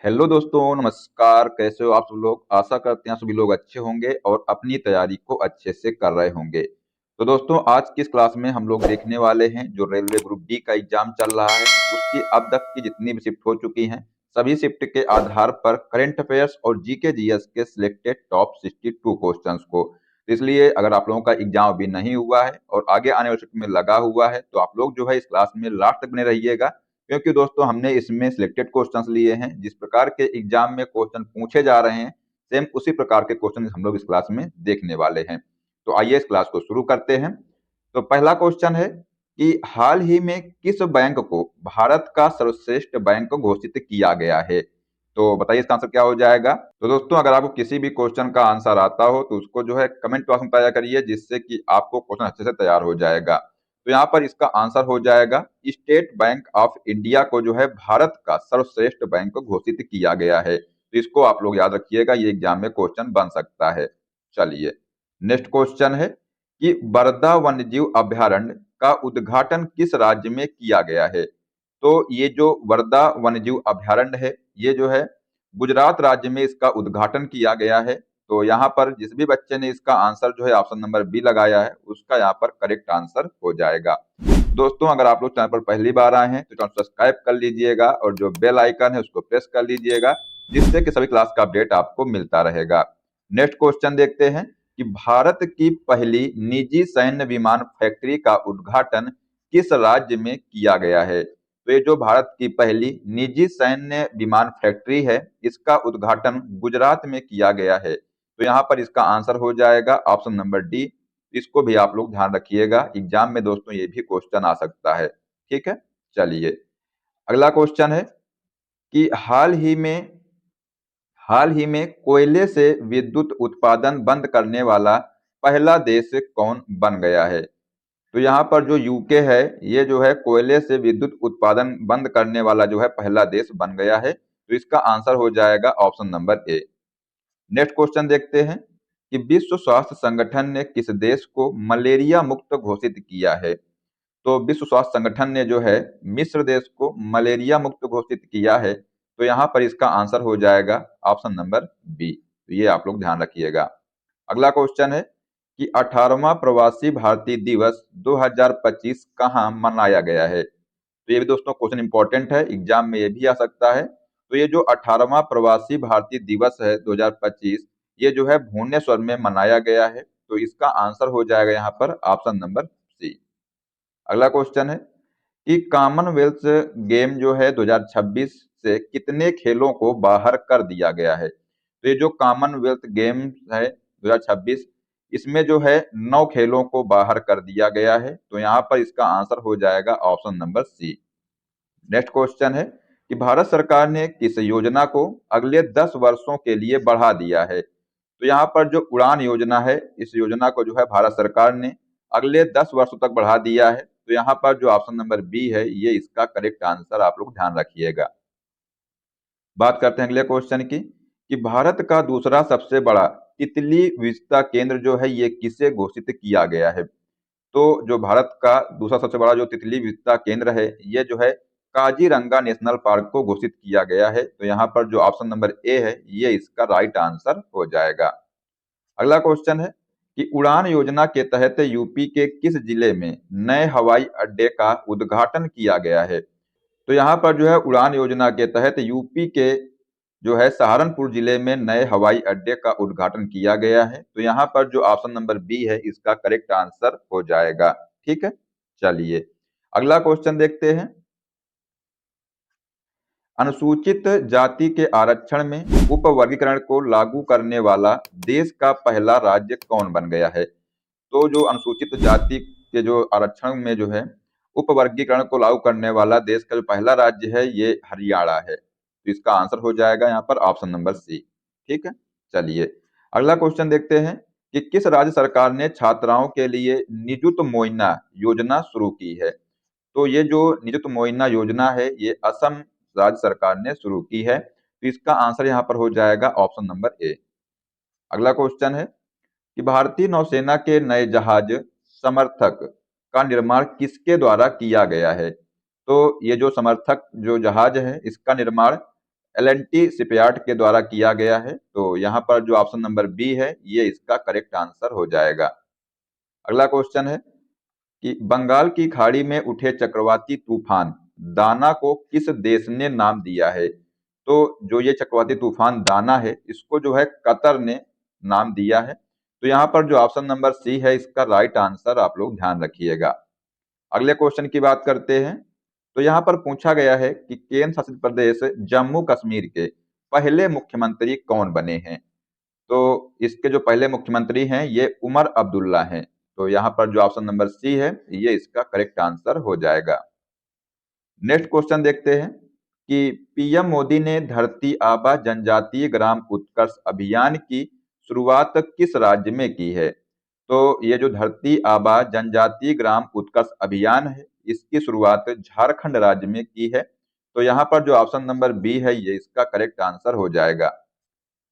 Hello दोस्तों, नमस्कार। कैसे हो आप सब लोग? आशा करते हैं सभी लोग अच्छे होंगे और अपनी तैयारी को अच्छे से कर रहे होंगे। तो दोस्तों, आज की इस क्लास में हम लोग देखने वाले हैं जो रेलवे ग्रुप डी का एग्जाम चल रहा है, उसकी अब तक की जितनी भी शिफ्ट हो चुकी हैं, सभी शिफ्ट के आधार पर करंट अफेयर्स और जीके जीएस के सिलेक्टेड टॉप 62 क्वेश्चंस को। तो इसलिए अगर आप लोगों का एग्जाम अभी नहीं हुआ है और आगे आने वाली शिफ्ट में लगा हुआ है, तो आप लोग जो है इस क्लास में लास्ट तक बने रहिएगा, क्योंकि दोस्तों हमने इसमें सिलेक्टेड क्वेश्चंस लिए हैं। जिस प्रकार के एग्जाम में क्वेश्चन पूछे जा रहे हैं, सेम उसी प्रकार के क्वेश्चन हम लोग इस क्लास में देखने वाले हैं। तो आइए इस क्लास को शुरू करते हैं। तो पहला क्वेश्चन है कि हाल ही में किस बैंक को भारत का सर्वश्रेष्ठ बैंक घोषित किया गया है? तो बताइए इसका आंसर क्या हो जाएगा। तो दोस्तों, अगर आपको किसी भी क्वेश्चन का आंसर आता हो तो उसको जो है कमेंट बॉक्स में बताया करिए, जिससे कि आपको क्वेश्चन अच्छे से तैयार हो जाएगा। तो यहाँ पर इसका आंसर हो जाएगा स्टेट बैंक ऑफ इंडिया को जो है भारत का सर्वश्रेष्ठ बैंक घोषित किया गया है। तो इसको आप लोग याद रखिएगा, ये एग्जाम में क्वेश्चन बन सकता है। चलिए, नेक्स्ट क्वेश्चन है कि बरदा वन्यजीव अभयारण्य का उद्घाटन किस राज्य में किया गया है? तो ये जो वर्धा वन्यजीव अभयारण्य है, ये जो है गुजरात राज्य में इसका उद्घाटन किया गया है। तो यहाँ पर जिस भी बच्चे ने इसका आंसर जो है ऑप्शन नंबर बी लगाया है, उसका यहाँ पर करेक्ट आंसर हो जाएगा। दोस्तों, अगर आप लोग चैनल पर पहली बार आए हैं तो चैनल सब्सक्राइब कर लीजिएगा और जो बेल आइकन है उसको प्रेस कर लीजिएगा, जिससे कि सभी क्लास का अपडेट आपको मिलता रहेगा। नेक्स्ट क्वेश्चन देखते हैं कि भारत की पहली निजी सैन्य विमान फैक्ट्री का उद्घाटन किस राज्य में किया गया है? तो ये जो भारत की पहली निजी सैन्य विमान फैक्ट्री है, इसका उद्घाटन गुजरात में किया गया है। तो यहाँ पर इसका आंसर हो जाएगा ऑप्शन नंबर डी। इसको भी आप लोग ध्यान रखिएगा, एग्जाम में दोस्तों ये भी क्वेश्चन आ सकता है। ठीक है, चलिए अगला क्वेश्चन है कि हाल ही में कोयले से विद्युत उत्पादन बंद करने वाला पहला देश कौन बन गया है? तो यहाँ पर जो यूके है, ये जो है कोयले से विद्युत उत्पादन बंद करने वाला जो है पहला देश बन गया है। तो इसका आंसर हो जाएगा option number A. Next question देखते हैं कि विश्व स्वास्थ्य संगठन ने किस देश को मलेरिया मुक्त घोषित किया है? तो विश्व स्वास्थ्य संगठन ने जो है मिस्र देश को मलेरिया मुक्त घोषित किया है। तो यहाँ पर इसका आंसर हो जाएगा ऑप्शन नंबर बी। तो ये आप लोग ध्यान रखिएगा। अगला क्वेश्चन है कि 18वां प्रवासी भारतीय दिवस 2025 कहाँ मनाया गया है? तो ये भी दोस्तों क्वेश्चन इंपॉर्टेंट है, एग्जाम में ये भी आ सकता है। तो ये जो 18वां प्रवासी भारतीय दिवस है 2025, ये जो है भुवनेश्वर में मनाया गया है। तो इसका आंसर हो जाएगा यहाँ पर ऑप्शन नंबर सी। अगला क्वेश्चन है कि कॉमनवेल्थ गेम जो है 2026 से कितने खेलों को बाहर कर दिया गया है? तो ये जो कॉमनवेल्थ गेम्स है 2026, इसमें जो है 9 खेलों को बाहर कर दिया गया है। तो यहाँ पर इसका आंसर हो जाएगा option number C. Next question है कि भारत सरकार ने किस योजना को अगले 10 वर्षों के लिए बढ़ा दिया है? तो यहाँ पर जो उड़ान योजना है, इस योजना को जो है भारत सरकार ने अगले 10 वर्षों तक बढ़ा दिया है। तो यहाँ पर जो ऑप्शन नंबर बी है, ये इसका करेक्ट आंसर आप लोग ध्यान रखिएगा। बात करते हैं अगले क्वेश्चन की कि भारत का दूसरा सबसे बड़ा तितली विविधता केंद्र जो है, ये किसे घोषित किया गया है? तो जो भारत का दूसरा सबसे बड़ा जो तितली विविधता केंद्र है, ये जो है काजीरंगा नेशनल पार्क को घोषित किया गया है। तो यहाँ पर जो ऑप्शन नंबर ए है, ये इसका राइट आंसर हो जाएगा। अगला क्वेश्चन है कि उड़ान योजना के तहत यूपी के किस जिले में नए हवाई अड्डे का उद्घाटन किया गया है? तो यहाँ पर जो है उड़ान योजना के तहत यूपी के जो है सहारनपुर जिले में नए हवाई अड्डे का उद्घाटन किया गया है। तो यहाँ पर जो ऑप्शन नंबर बी है, इसका करेक्ट आंसर हो जाएगा। ठीक है, चलिए अगला क्वेश्चन देखते हैं। अनुसूचित जाति के आरक्षण में उपवर्गीकरण को लागू करने वाला देश का पहला राज्य कौन बन गया है? तो जो अनुसूचित जाति के जो आरक्षण में जो है उपवर्गीकरण को लागू करने वाला देश का जो पहला राज्य है, ये हरियाणा है। तो इसका आंसर हो जाएगा यहाँ पर ऑप्शन नंबर सी। ठीक है, चलिए अगला क्वेश्चन देखते हैं कि किस राज्य सरकार ने छात्राओं के लिए निजुत मोइना योजना शुरू की है? तो ये जो निजुत मोइना योजना है, ये असम राज्य सरकार ने शुरू की है। तो इसका आंसर यहाँ पर हो जाएगा ऑप्शन नंबर ए। अगला क्वेश्चन है कि भारतीय नौसेना के नए जहाज समर्थक का निर्माण किसके द्वारा किया गया है? तो ये जो समर्थक जो जहाज है, इसका निर्माण एल&टी शिपयार्ड के द्वारा किया गया है। तो यहाँ पर जो ऑप्शन नंबर बी है ये इसका करेक्ट आंसर हो जाएगा। अगला क्वेश्चन है कि बंगाल की खाड़ी में उठे चक्रवाती तूफान दाना को किस देश ने नाम दिया है? तो जो ये चक्रवाती तूफान दाना है इसको जो है कतर ने नाम दिया है। तो यहाँ पर जो ऑप्शन नंबर सी है इसका राइट आंसर आप लोग ध्यान रखिएगा। अगले क्वेश्चन की बात करते हैं। तो यहाँ पर पूछा गया है कि केंद्र शासित प्रदेश जम्मू कश्मीर के पहले मुख्यमंत्री कौन बने हैं? तो इसके जो पहले मुख्यमंत्री हैं ये उमर अब्दुल्ला हैं। तो यहाँ पर जो ऑप्शन नंबर सी है ये इसका करेक्ट आंसर हो जाएगा। नेक्स्ट क्वेश्चन देखते हैं कि पीएम मोदी ने धरती आबा जनजातीय ग्राम उत्कर्ष अभियान की शुरुआत किस राज्य में की है? तो ये जो धरती आबा जनजातीय ग्राम उत्कर्ष अभियान है इसकी शुरुआत झारखंड राज्य में की है। तो यहाँ पर जो ऑप्शन नंबर बी है ये इसका करेक्ट आंसर हो जाएगा।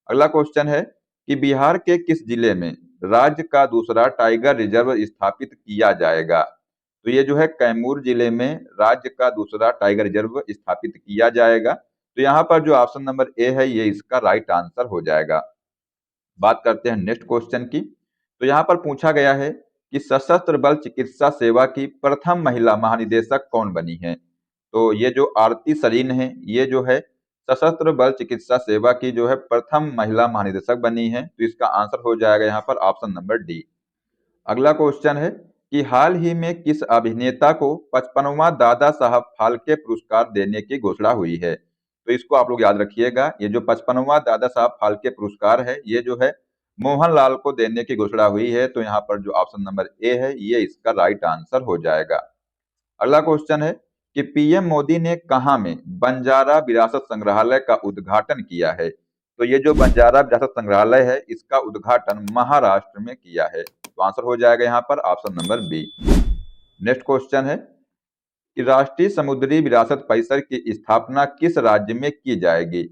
अगला क्वेश्चन है कि बिहार के किस जिले में राज्य का दूसरा टाइगर रिजर्व स्थापित किया जाएगा? तो ये जो है कैमूर जिले में राज्य का दूसरा टाइगर रिजर्व स्थापित किया जाएगा। तो यहाँ पर जो ऑप्शन नंबर ए है ये इसका राइट आंसर हो जाएगा। बात करते हैं नेक्स्ट क्वेश्चन की। तो यहाँ पर पूछा गया है कि सशस्त्र बल चिकित्सा सेवा की प्रथम महिला महानिदेशक कौन बनी है? तो ये जो आरती सरीन है ये जो है सशस्त्र बल चिकित्सा सेवा की जो है प्रथम महिला महानिदेशक बनी है। तो इसका आंसर हो जाएगा यहाँ पर ऑप्शन नंबर डी। अगला क्वेश्चन है कि हाल ही में किस अभिनेता को 55वां दादा साहब फाल्के पुरस्कार देने की घोषणा हुई है? तो इसको आप लोग याद रखिएगा। ये जो 55वां दादा साहब फाल्के पुरस्कार है ये जो है मोहनलाल को देने की घोषणा हुई है। तो यहाँ पर जो ऑप्शन नंबर ए है ये इसका राइट आंसर हो जाएगा। अगला क्वेश्चन है कि पीएम मोदी ने कहाँ में बंजारा विरासत संग्रहालय का उद्घाटन किया है? तो ये जो बंजारा विरासत संग्रहालय है इसका उद्घाटन महाराष्ट्र में किया है। तो आंसर हो जाएगा यहाँ पर option number B. Next question है कि राष्ट्रीय समुद्री विरासत परिषद की स्थापना किस राज्य में की जाएगी?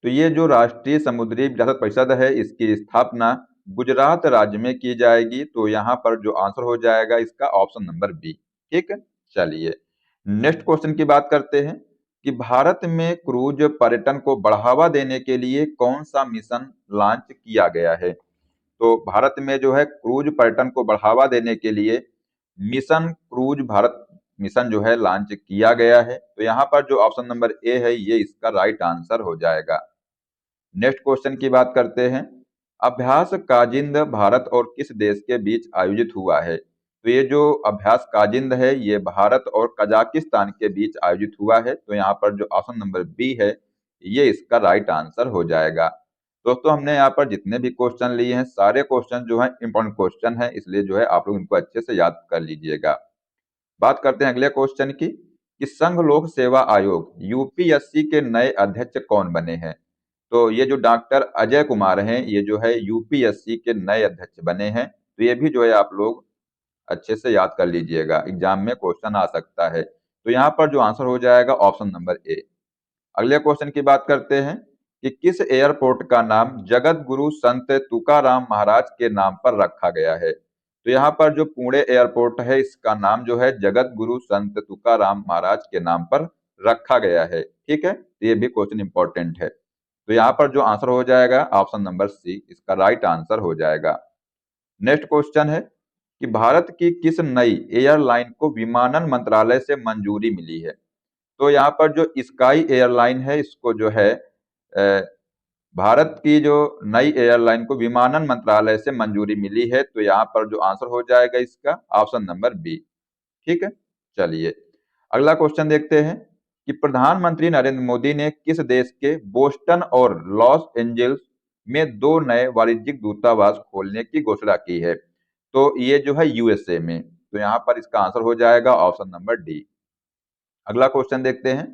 तो ये जो राष्ट्रीय समुद्री विरासत परिषद है इसकी स्थापना गुजरात राज्य में की जाएगी। तो यहाँ पर जो आंसर हो जाएगा इसका ऑप्शन नंबर बी। ठीक है, चलिए नेक्स्ट क्वेश्चन की बात करते हैं कि भारत में क्रूज पर्यटन को बढ़ावा देने के लिए कौन सा मिशन लॉन्च किया गया है? तो भारत में जो है क्रूज पर्यटन को बढ़ावा देने के लिए मिशन क्रूज भारत मिशन जो है लॉन्च किया गया है। तो यहाँ पर जो ऑप्शन नंबर ए है ये इसका राइट आंसर हो जाएगा। नेक्स्ट क्वेश्चन की बात करते हैं। अभ्यास काजिंद भारत और किस देश के बीच आयोजित हुआ है? तो ये जो अभ्यास काजिंद है ये भारत और कजाकिस्तान के बीच आयोजित हुआ है। तो यहाँ पर जो ऑप्शन नंबर बी है ये इसका राइट आंसर हो जाएगा। दोस्तों हमने यहाँ पर जितने भी क्वेश्चन लिए हैं सारे क्वेश्चन जो है इंपॉर्टेंट क्वेश्चन है, इसलिए जो है आप लोग इनको अच्छे से याद कर लीजिएगा। बात करते हैं अगले क्वेश्चन की कि संघ लोक सेवा आयोग यूपीएससी के नए अध्यक्ष कौन बने हैं? तो ये जो डॉक्टर अजय कुमार हैं ये जो है यूपीएससी के नए अध्यक्ष बने हैं। तो ये भी जो है आप लोग अच्छे से याद कर लीजिएगा, एग्जाम में क्वेश्चन आ सकता है। तो यहाँ पर जो आंसर हो जाएगा ऑप्शन नंबर ए। अगले क्वेश्चन की बात करते हैं कि किस एयरपोर्ट का नाम जगत गुरु संत तुकाराम महाराज के नाम पर रखा गया है? तो यहाँ पर जो पुणे एयरपोर्ट है इसका नाम जो है जगत गुरु संत तुकाराम महाराज के नाम पर रखा गया है। ठीक है, तो ये भी क्वेश्चन इंपॉर्टेंट है। तो यहाँ पर जो आंसर हो जाएगा ऑप्शन नंबर सी इसका राइट आंसर हो जाएगा। नेक्स्ट क्वेश्चन है कि भारत की किस नई एयरलाइन को विमानन मंत्रालय से मंजूरी मिली है? तो यहाँ पर जो स्काई एयरलाइन है इसको जो है भारत की जो नई एयरलाइन को विमानन मंत्रालय से मंजूरी मिली है। तो यहाँ पर जो आंसर हो जाएगा इसका ऑप्शन नंबर बी। ठीक है, चलिए अगला क्वेश्चन देखते हैं कि प्रधानमंत्री नरेंद्र मोदी ने किस देश के बोस्टन और लॉस एंजल्स में 2 नए वाणिज्यिक दूतावास खोलने की घोषणा की है? तो ये जो है यूएसए में। तो यहाँ पर इसका आंसर हो जाएगा ऑप्शन नंबर डी। अगला क्वेश्चन देखते हैं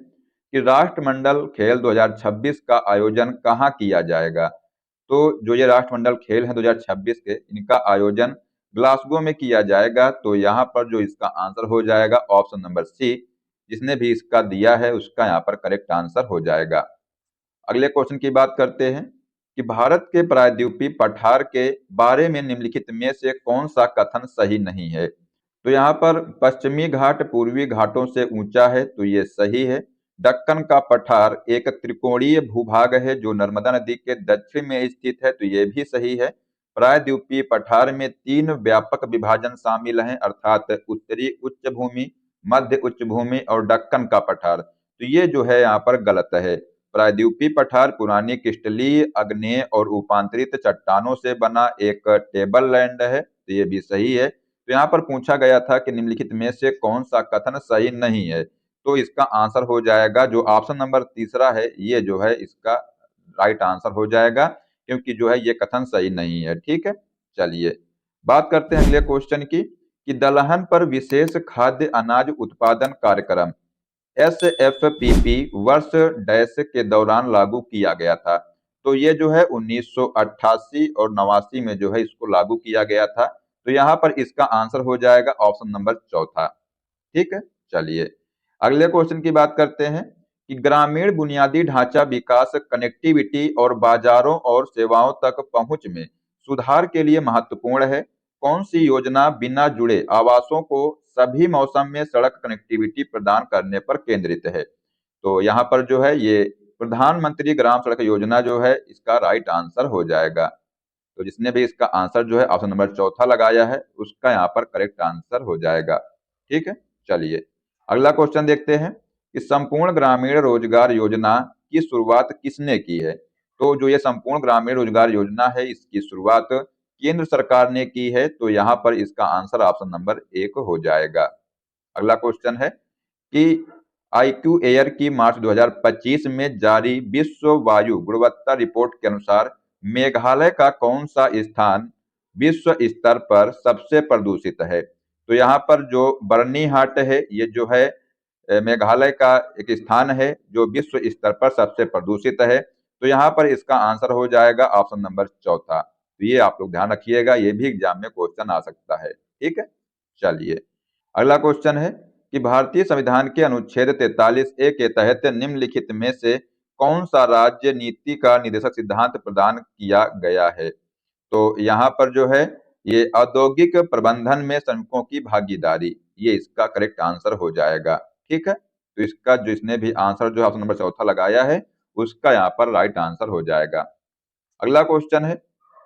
कि राष्ट्रमंडल खेल 2026 का आयोजन कहाँ किया जाएगा? तो जो ये राष्ट्रमंडल खेल है 2026 के इनका आयोजन ग्लासगो में किया जाएगा। तो यहाँ पर जो इसका आंसर हो जाएगा ऑप्शन नंबर सी। जिसने भी इसका दिया है उसका यहाँ पर करेक्ट आंसर हो जाएगा। अगले क्वेश्चन की बात करते हैं कि भारत के प्रायद्वीपीय पठार के बारे में निम्नलिखित में से कौन सा कथन सही नहीं है? तो यहाँ पर पश्चिमी घाट पूर्वी घाटों से ऊंचा है तो ये सही है। दक्कन का पठार एक त्रिकोणीय भूभाग है जो नर्मदा नदी के दक्षिण में स्थित है, तो ये भी सही है। प्रायद्वीपीय पठार में 3 व्यापक विभाजन शामिल हैं, अर्थात उत्तरी उच्च भूमि, मध्य उच्च भूमि और दक्कन का पठार। तो ये जो है यहाँ पर गलत है। प्रायद्वीपीय पठार पुरानी क्रिस्टलीय, आग्नेय और उपांतरित चट्टानों से बना एक टेबल लैंड है, तो ये भी सही है। तो यहाँ पर पूछा गया था कि निम्नलिखित में से कौन सा कथन सही नहीं है, तो इसका आंसर हो जाएगा जो ऑप्शन नंबर तीसरा है, ये जो है इसका राइट आंसर हो जाएगा, क्योंकि जो है ये कथन सही नहीं है। ठीक है, चलिए बात करते हैं अगले क्वेश्चन की कि दलहन पर विशेष खाद्य अनाज उत्पादन कार्यक्रम SFPP वर्ष डैश के दौरान लागू किया गया था। तो ये जो है 1988 और 89 में जो है इसको लागू किया गया था। तो यहाँ पर इसका आंसर हो जाएगा ऑप्शन नंबर चौथा। ठीक है, चलिए अगले क्वेश्चन की बात करते हैं कि ग्रामीण बुनियादी ढांचा विकास कनेक्टिविटी और बाजारों और सेवाओं तक पहुंच में सुधार के लिए महत्वपूर्ण है। कौन सी योजना बिना जुड़े आवासों को सभी मौसम में सड़क कनेक्टिविटी प्रदान करने पर केंद्रित है? तो यहाँ पर जो है ये प्रधानमंत्री ग्राम सड़क योजना जो है इसका राइट आंसर हो जाएगा। तो जिसने भी इसका आंसर जो है ऑप्शन नंबर चौथा लगाया है उसका यहाँ पर करेक्ट आंसर हो जाएगा। ठीक है, चलिए अगला क्वेश्चन देखते हैं कि संपूर्ण ग्रामीण रोजगार योजना की शुरुआत किसने की है? तो जो ये संपूर्ण ग्रामीण रोजगार योजना है इसकी शुरुआत केंद्र सरकार ने की है, तो यहाँ पर इसका आंसर ऑप्शन नंबर 1 हो जाएगा। अगला क्वेश्चन है कि IQ एयर की मार्च 2025 में जारी विश्व वायु गुणवत्ता रिपोर्ट के अनुसार मेघालय का कौन सा स्थान विश्व स्तर पर सबसे प्रदूषित है? तो यहाँ पर जो बर्नीहाट है ये जो है मेघालय का एक स्थान है जो विश्व स्तर पर सबसे प्रदूषित है। तो यहाँ पर इसका आंसर हो जाएगा ऑप्शन नंबर चौथा। तो ये आप लोग ध्यान रखिएगा, ये भी एग्जाम में क्वेश्चन आ सकता है। ठीक है, चलिए अगला क्वेश्चन है कि भारतीय संविधान के अनुच्छेद 43A के तहत निम्नलिखित में से कौन सा राज्य नीति का निर्देशक सिद्धांत प्रदान किया गया है? तो यहाँ पर जो है ये औद्योगिक प्रबंधन में श्रमिकों की भागीदारी, ये इसका करेक्ट आंसर हो जाएगा। ठीक है, तो इसका जिसने भी आंसर जो ऑप्शन नंबर चौथा लगाया है उसका यहाँ पर राइट आंसर हो जाएगा। अगला क्वेश्चन है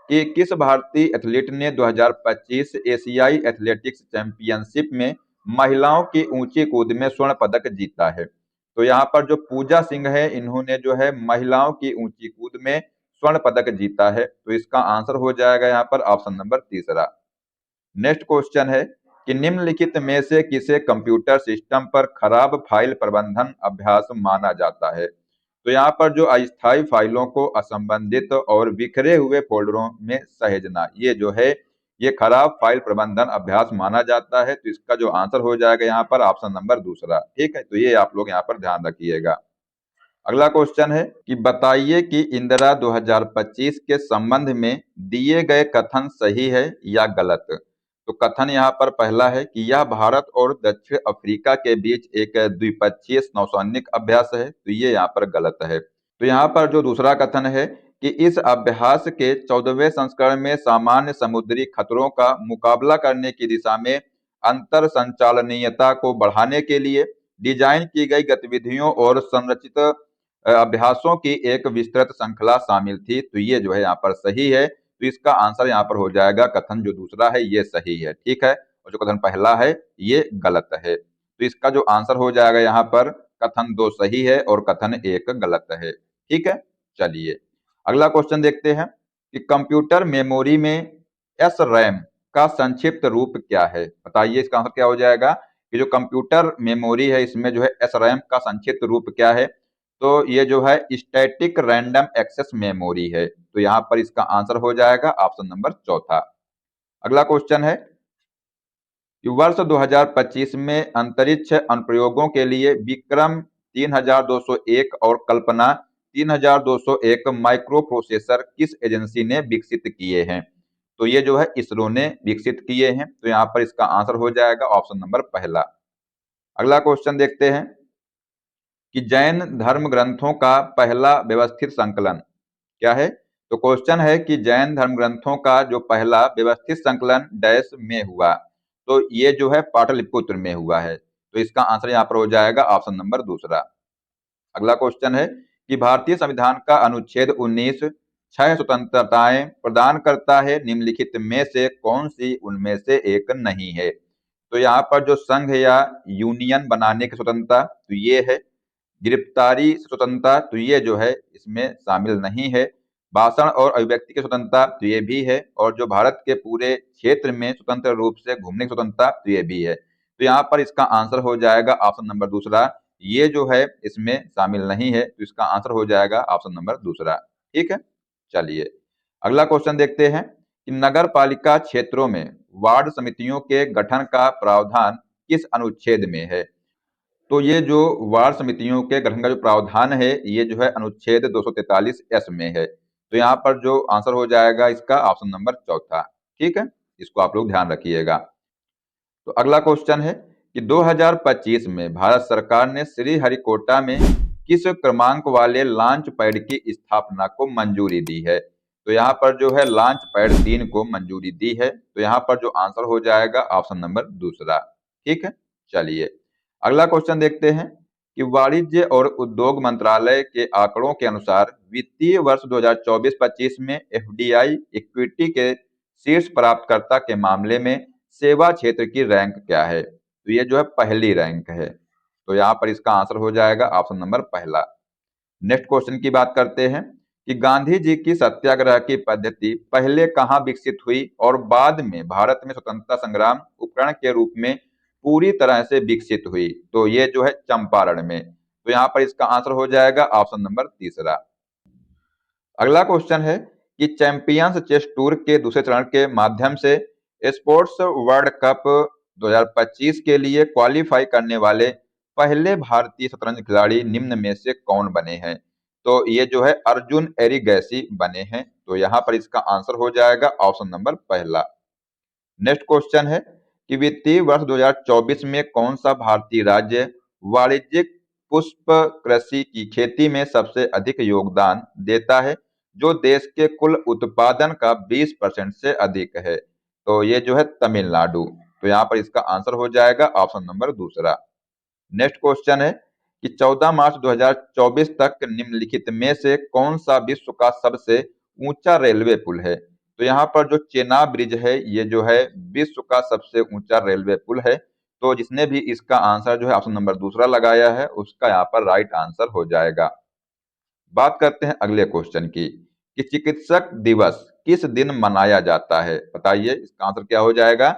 कि किस भारतीय एथलीट ने 2025 एशियाई एथलेटिक्स चैंपियनशिप में महिलाओं की ऊंची कूद में स्वर्ण पदक जीता है? तो यहाँ पर जो पूजा सिंह है इन्होंने जो है महिलाओं की ऊंची कूद में स्वर्ण पदक जीता है, तो इसका आंसर हो जाएगा यहाँ पर ऑप्शन नंबर तीसरा। नेक्स्ट क्वेश्चन है कि निम्नलिखित में से किसे कंप्यूटर सिस्टम पर खराब फाइल प्रबंधन अभ्यास माना जाता है? तो यहाँ पर जो अस्थायी फाइलों को असंबंधित और बिखरे हुए फोल्डरों में सहेजना, ये जो है ये खराब फाइल प्रबंधन अभ्यास माना जाता है। तो इसका जो आंसर हो जाएगा यहाँ पर ऑप्शन नंबर दूसरा। ठीक है, तो ये आप लोग यहाँ पर ध्यान रखिएगा। अगला क्वेश्चन है कि बताइए कि इंदिरा 2025 के संबंध में दिए गए कथन सही है या गलत? तो कथन यहाँ पर पहला है कि यह भारत और दक्षिण अफ्रीका के बीच एक द्विपक्षीय नौसैनिक अभ्यास है, तो ये यहाँ पर गलत है। तो यहाँ पर जो दूसरा कथन है कि इस अभ्यास के 14वें संस्करण में सामान्य समुद्री खतरों का मुकाबला करने की दिशा में अंतर संचालनीयता को बढ़ाने के लिए डिजाइन की गई गतिविधियों और संरचित अभ्यासों की एक विस्तृत श्रृंखला शामिल थी, तो ये जो है यहाँ पर सही है। तो इसका आंसर यहाँ पर हो जाएगा कथन जो दूसरा है ये सही है। ठीक है, और जो कथन पहला है ये गलत है। तो इसका जो आंसर हो जाएगा यहाँ पर कथन 2 सही है और कथन 1 गलत है। ठीक है, चलिए अगला क्वेश्चन देखते हैं कि कंप्यूटर मेमोरी में SRAM का संक्षिप्त रूप क्या है? बताइए इसका आंसर क्या हो जाएगा कि जो कंप्यूटर मेमोरी है इसमें जो है SRAM का संक्षिप्त रूप क्या है? तो ये जो है स्टैटिक रैंडम एक्सेस मेमोरी है, तो यहाँ पर इसका आंसर हो जाएगा ऑप्शन नंबर चौथा। अगला क्वेश्चन है कि वर्ष 2025 में अंतरिक्ष अनुप्रयोगों के लिए विक्रम 3201 और कल्पना 3201 माइक्रो प्रोसेसर किस एजेंसी ने विकसित किए हैं? तो ये जो है इसरो ने विकसित किए हैं, तो यहाँ पर इसका आंसर हो जाएगा ऑप्शन नंबर पहला। अगला क्वेश्चन देखते हैं कि जैन धर्म ग्रंथों का पहला व्यवस्थित संकलन क्या है? तो क्वेश्चन है कि जैन धर्म ग्रंथों का जो पहला व्यवस्थित संकलन डैश में हुआ, तो ये जो है पाटलिपुत्र में हुआ है, तो इसका आंसर यहाँ पर हो जाएगा ऑप्शन नंबर दूसरा। अगला क्वेश्चन है कि भारतीय संविधान का अनुच्छेद 19 छह स्वतंत्रताएं प्रदान करता है, निम्नलिखित में से कौन सी उनमें से एक नहीं है। तो यहाँ पर जो संघ या यूनियन बनाने की स्वतंत्रता तो ये है, गिरफ्तारी स्वतंत्रता तो ये जो है इसमें शामिल नहीं है, भाषण और अभिव्यक्ति की स्वतंत्रता तो ये भी है, और जो भारत के पूरे क्षेत्र में स्वतंत्र रूप से घूमने की स्वतंत्रता तो ये भी है। तो यहाँ पर इसका आंसर हो जाएगा ऑप्शन नंबर दूसरा, ये जो है इसमें शामिल नहीं है, तो इसका आंसर हो जाएगा ऑप्शन नंबर दूसरा। ठीक है, चलिए अगला क्वेश्चन देखते हैं कि नगर पालिका क्षेत्रों में वार्ड समितियों के गठन का प्रावधान किस अनुच्छेद में है। तो ये जो वार्ड समितियों के गठन का जो प्रावधान है ये जो है अनुच्छेद 243 एस में है। तो यहाँ पर जो आंसर हो जाएगा इसका ऑप्शन नंबर चौथा। ठीक है, इसको आप लोग ध्यान रखिएगा। तो अगला क्वेश्चन है कि 2025 में भारत सरकार ने श्रीहरिकोटा में किस क्रमांक वाले लॉन्च पैड की स्थापना को मंजूरी दी है। तो यहाँ पर जो है लॉन्च पैड 3 को मंजूरी दी है। तो यहाँ पर जो आंसर हो जाएगा ऑप्शन नंबर दूसरा। ठीक है, चलिए अगला क्वेश्चन देखते हैं कि वाणिज्य और उद्योग मंत्रालय के आंकड़ों के अनुसार वित्तीय वर्ष 2024-25 में एफडीआई इक्विटी के शीर्ष प्राप्तकर्ता के मामले में सेवा क्षेत्र की रैंक क्या है। तो ये जो है पहली रैंक है। तो यहाँ पर इसका आंसर हो जाएगा ऑप्शन नंबर पहला। नेक्स्ट क्वेश्चन की बात करते हैं कि गांधी जी की सत्याग्रह की पद्धति पहले कहाँ विकसित हुई और बाद में भारत में स्वतंत्रता संग्राम उपकरण के रूप में पूरी तरह से विकसित हुई। तो ये जो है चंपारण में। तो यहाँ पर इसका आंसर हो जाएगा ऑप्शन नंबर तीसरा। अगला क्वेश्चन है कि चैंपियंस चेस टूर के दूसरे चरण के माध्यम से स्पोर्ट्स वर्ल्ड कप 2025 के लिए क्वालिफाई करने वाले पहले भारतीय शतरंज खिलाड़ी निम्न में से कौन बने हैं। तो ये जो है अर्जुन एरिगैसी बने हैं। तो यहाँ पर इसका आंसर हो जाएगा ऑप्शन नंबर पहला। नेक्स्ट क्वेश्चन है कि वित्तीय वर्ष 2024 में कौन सा भारतीय राज्य वाणिज्यिक पुष्प कृषि की खेती में सबसे अधिक योगदान देता है, जो देश के कुल उत्पादन का 20% से अधिक है। तो ये जो है तमिलनाडु। तो यहाँ पर इसका आंसर हो जाएगा ऑप्शन नंबर दूसरा। नेक्स्ट क्वेश्चन है कि 14 मार्च 2024 तक निम्नलिखित में से कौन सा विश्व का सबसे ऊंचा रेलवे पुल है। तो यहाँ पर जो चेनाब ब्रिज है ये जो है विश्व का सबसे ऊंचा रेलवे पुल है। तो जिसने भी इसका आंसर जो है ऑप्शन नंबर दूसरा लगाया है उसका यहाँ पर राइट आंसर हो जाएगा। बात करते हैं अगले क्वेश्चन की कि चिकित्सक दिवस किस दिन मनाया जाता है। बताइए इसका आंसर क्या हो जाएगा।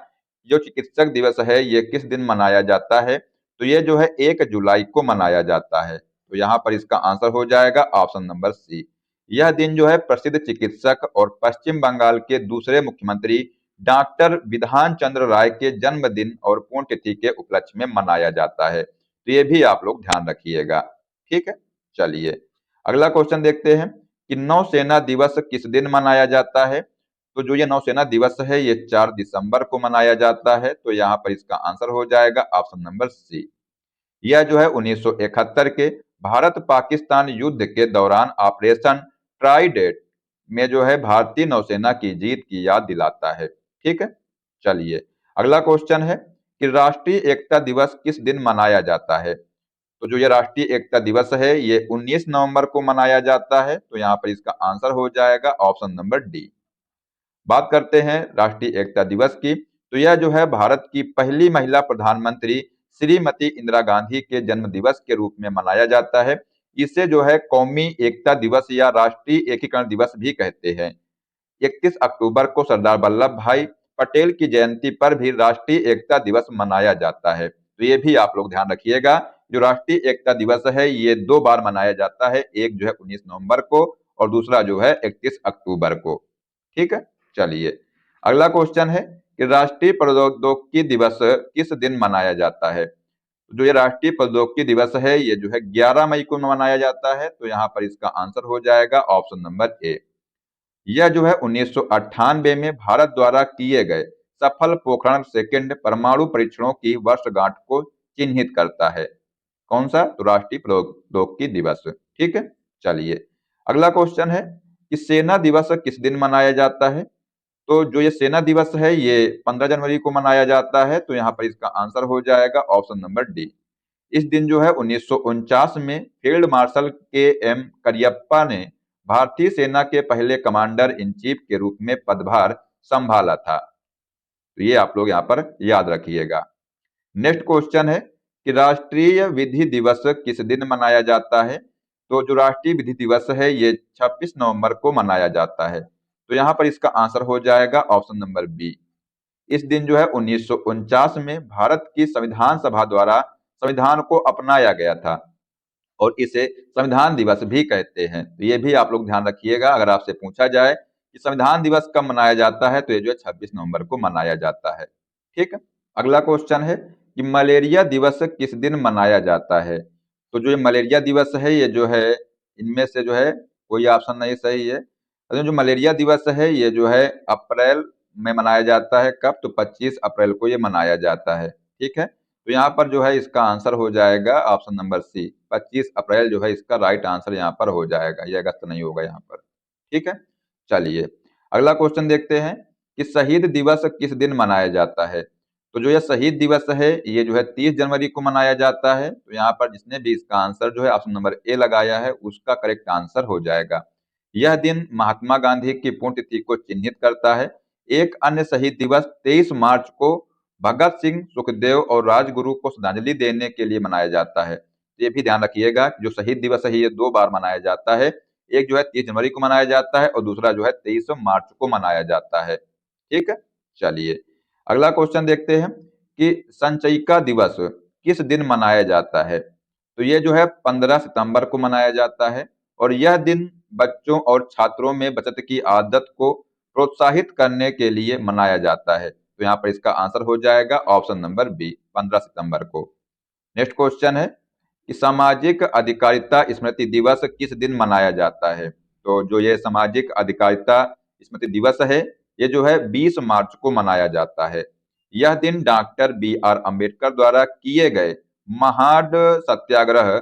जो चिकित्सक दिवस है ये किस दिन मनाया जाता है। तो ये जो है 1 जुलाई को मनाया जाता है। तो यहाँ पर इसका आंसर हो जाएगा ऑप्शन नंबर सी। यह दिन जो है प्रसिद्ध चिकित्सक और पश्चिम बंगाल के दूसरे मुख्यमंत्री डॉक्टर विधान चंद्र राय के जन्मदिन और पुण्यतिथि के उपलक्ष्य में मनाया जाता है। तो ये भी आप लोग ध्यान रखिएगा। ठीक है, चलिए अगला क्वेश्चन देखते हैं कि नौसेना दिवस किस दिन मनाया जाता है। तो जो ये नौसेना दिवस है ये 4 दिसंबर को मनाया जाता है। तो यहाँ पर इसका आंसर हो जाएगा ऑप्शन नंबर सी। यह जो है 1971 के भारत पाकिस्तान युद्ध के दौरान ऑपरेशन ट्राइडेंट में जो है भारतीय नौसेना की जीत की याद दिलाता है। ठीक है, चलिए अगला क्वेश्चन है कि राष्ट्रीय एकता दिवस किस दिन मनाया जाता है। तो जो ये राष्ट्रीय एकता दिवस है ये 19 नवंबर को मनाया जाता है। तो यहाँ पर इसका आंसर हो जाएगा ऑप्शन नंबर डी। बात करते हैं राष्ट्रीय एकता दिवस की। तो यह जो है भारत की पहली महिला प्रधानमंत्री श्रीमती इंदिरा गांधी के जन्म दिवस के रूप में मनाया जाता है। इसे जो है कौमी एकता दिवस या राष्ट्रीय एकीकरण दिवस भी कहते हैं। 31 अक्टूबर को सरदार वल्लभ भाई पटेल की जयंती पर भी राष्ट्रीय एकता दिवस मनाया जाता है। तो ये भी आप लोग ध्यान रखिएगा। जो राष्ट्रीय एकता दिवस है ये 2 बार मनाया जाता है, एक जो है 19 नवंबर को और दूसरा जो है 31 अक्टूबर को। ठीक है, चलिए अगला क्वेश्चन है कि राष्ट्रीय प्रौद्योगिकी दिवस किस दिन मनाया जाता है। जो ये राष्ट्रीय प्रौद्योगिकी दिवस है ये जो है 11 मई को मनाया जाता है। तो यहाँ पर इसका आंसर हो जाएगा ऑप्शन नंबर ए। यह जो है 1998 में भारत द्वारा किए गए सफल पोखरण सेकंड परमाणु परीक्षणों की वर्षगांठ को चिन्हित करता है। कौन सा। तो राष्ट्रीय प्रौद्योगिकी दिवस। ठीक है, चलिए अगला क्वेश्चन है कि सेना दिवस किस दिन मनाया जाता है। तो जो ये सेना दिवस है ये 15 जनवरी को मनाया जाता है। तो यहाँ पर इसका आंसर हो जाएगा ऑप्शन नंबर डी। इस दिन जो है 1949 में फील्ड मार्शल के एम करियप्पा ने भारतीय सेना के पहले कमांडर इन चीफ के रूप में पदभार संभाला था। तो ये आप लोग यहाँ पर याद रखिएगा। नेक्स्ट क्वेश्चन है कि राष्ट्रीय विधि दिवस किस दिन मनाया जाता है। तो जो राष्ट्रीय विधि दिवस है ये 26 नवंबर को मनाया जाता है। तो यहाँ पर इसका आंसर हो जाएगा ऑप्शन नंबर बी। इस दिन जो है 1949 में भारत की संविधान सभा द्वारा संविधान को अपनाया गया था और इसे संविधान दिवस भी कहते हैं। तो ये भी आप लोग ध्यान रखिएगा, अगर आपसे पूछा जाए कि संविधान दिवस कब मनाया जाता है तो ये जो है 26 नवंबर को मनाया जाता है। ठीक है। अगला क्वेश्चन है कि मलेरिया दिवस किस दिन मनाया जाता है। तो जो ये मलेरिया दिवस है ये जो है इनमें से जो है कोई ऑप्शन नहीं सही है। तो जो मलेरिया दिवस है ये जो है अप्रैल में मनाया जाता है। कब? तो 25 अप्रैल को ये मनाया जाता है। ठीक है। तो यहाँ पर जो है इसका आंसर हो जाएगा ऑप्शन नंबर सी, 25 अप्रैल जो है इसका राइट आंसर यहाँ पर हो जाएगा, ये अगस्त नहीं होगा यहाँ पर। ठीक है। चलिए अगला क्वेश्चन देखते हैं कि शहीद दिवस किस दिन मनाया जाता है। तो जो यह शहीद दिवस है ये जो है 30 जनवरी को मनाया जाता है। तो यहाँ पर जिसने भी इसका आंसर जो है ऑप्शन नंबर ए लगाया है उसका करेक्ट आंसर हो जाएगा। यह दिन महात्मा गांधी की पुण्यतिथि को चिन्हित करता है। एक अन्य शहीद दिवस 23 मार्च को भगत सिंह, सुखदेव और राजगुरु को श्रद्धांजलि देने के लिए मनाया जाता है। ये भी ध्यान रखिएगा, जो शहीद दिवस है ये 2 बार मनाया जाता है। एक जो है 30 जनवरी को मनाया जाता है और दूसरा जो है 23 मार्च को मनाया जाता है। ठीक है। चलिए अगला क्वेश्चन देखते हैं कि संचयिका दिवस किस दिन मनाया जाता है। तो ये जो है 15 सितंबर को मनाया जाता है और यह दिन बच्चों और छात्रों में बचत की आदत को प्रोत्साहित करने के लिए मनाया जाता है। तो यहाँ पर इसका आंसर हो जाएगा ऑप्शन नंबर बी, 15 सितंबर को। नेक्स्ट क्वेश्चन है कि सामाजिक अधिकारिता स्मृति दिवस किस दिन मनाया जाता है। तो जो ये सामाजिक अधिकारिता स्मृति दिवस है ये जो है 20 मार्च को मनाया जाता है। यह दिन डॉक्टर बी.आर. अम्बेडकर द्वारा किए गए महाड सत्याग्रह,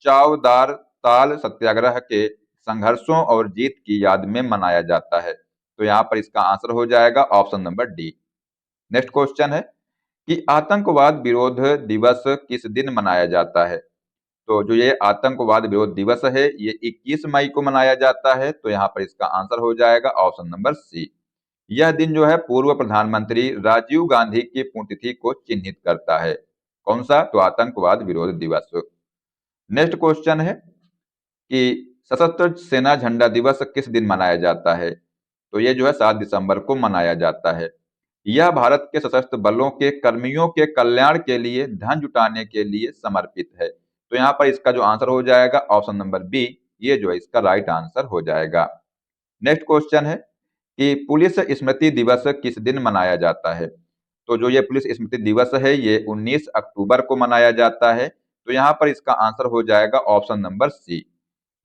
चावदार ताल सत्याग्रह के संघर्षों और जीत की याद में मनाया जाता है। तो यहाँ पर इसका आंसर हो जाएगा option number D. Next question है कि आतंकवाद विरोध दिवस किस दिन मनाया जाता है। तो जो ये आतंकवाद विरोध दिवस है ये 21 मई को मनाया जाता है। तो यहाँ पर इसका आंसर हो जाएगा ऑप्शन नंबर सी। यह दिन जो है पूर्व प्रधानमंत्री राजीव गांधी की पुण्यतिथि को चिन्हित करता है। कौन सा? तो आतंकवाद विरोध दिवस। नेक्स्ट क्वेश्चन है कि सशस्त्र सेना झंडा दिवस किस दिन मनाया जाता है। तो ये जो है 7 दिसंबर को मनाया जाता है। यह भारत के सशस्त्र बलों के कर्मियों के कल्याण के लिए धन जुटाने के लिए समर्पित है। तो यहाँ पर इसका जो आंसर हो जाएगा ऑप्शन नंबर बी, ये जो है इसका राइट आंसर हो जाएगा। नेक्स्ट क्वेश्चन है कि पुलिस स्मृति दिवस किस दिन मनाया जाता है। तो जो ये पुलिस स्मृति दिवस है ये 19 अक्टूबर को मनाया जाता है। तो यहाँ पर इसका आंसर हो जाएगा ऑप्शन नंबर सी।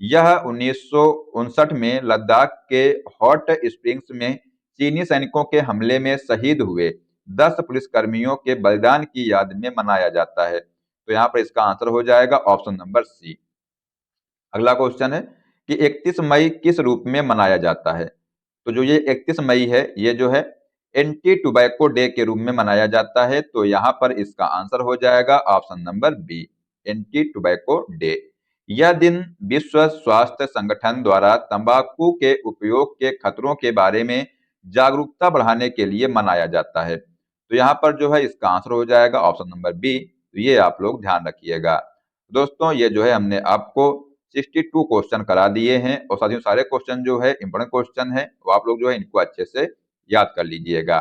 यह 1959 में लद्दाख के हॉट स्प्रिंग्स में चीनी सैनिकों के हमले में शहीद हुए 10 पुलिसकर्मियों के बलिदान की याद में मनाया जाता है। तो यहाँ पर इसका आंसर हो जाएगा ऑप्शन नंबर सी। अगला क्वेश्चन है कि 31 मई किस रूप में मनाया जाता है। तो जो ये 31 मई है ये जो है एंटी टोबैको डे के रूप में मनाया जाता है। तो यहाँ पर इसका आंसर हो जाएगा option number B, anti tobacco day. यह दिन विश्व स्वास्थ्य संगठन द्वारा तंबाकू के उपयोग के खतरों के बारे में जागरूकता बढ़ाने के लिए मनाया जाता है। तो यहाँ पर जो है इसका आंसर हो जाएगा ऑप्शन नंबर बी। तो ये आप लोग ध्यान रखिएगा। दोस्तों ये जो है हमने आपको 62 क्वेश्चन करा दिए हैं और साथियों सारे क्वेश्चन जो है इंपॉर्टेंट क्वेश्चन है, वो आप लोग जो है इनको अच्छे से याद कर लीजिएगा।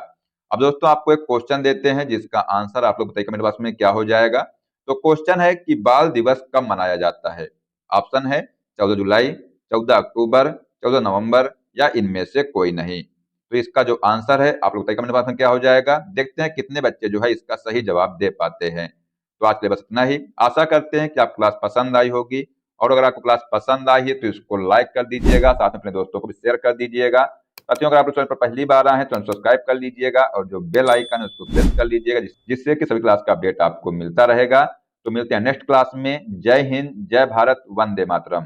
अब दोस्तों आपको एक क्वेश्चन देते हैं जिसका आंसर आप लोग बताइए कमेंट बॉक्स में क्या हो जाएगा। तो क्वेश्चन है कि बाल दिवस कब मनाया जाता है। ऑप्शन है 14 जुलाई, 14 अक्टूबर, 14 नवंबर या इनमें से कोई नहीं। तो इसका जो आंसर है आप लोग बताइए कमेंट बॉक्स में क्या हो जाएगा। देखते हैं कितने बच्चे जो है इसका सही जवाब दे पाते हैं। तो आज के लिए बस इतना ही। आशा करते हैं कि आप क्लास पसंद आई होगी और अगर आपको क्लास पसंद आई है तो इसको लाइक कर दीजिएगा, साथ में अपने दोस्तों को भी शेयर कर दीजिएगा। साथियों अगर आप चैनल पर पहली बार आए हैं तो सब्सक्राइब कर लीजिएगा और जो बेल आइकन है उसको प्रेस कर लीजिएगा जिससे कि सभी क्लास का अपडेट आपको मिलता रहेगा। तो मिलते हैं नेक्स्ट क्लास में। जय हिंद, जय भारत, वंदे मातरम।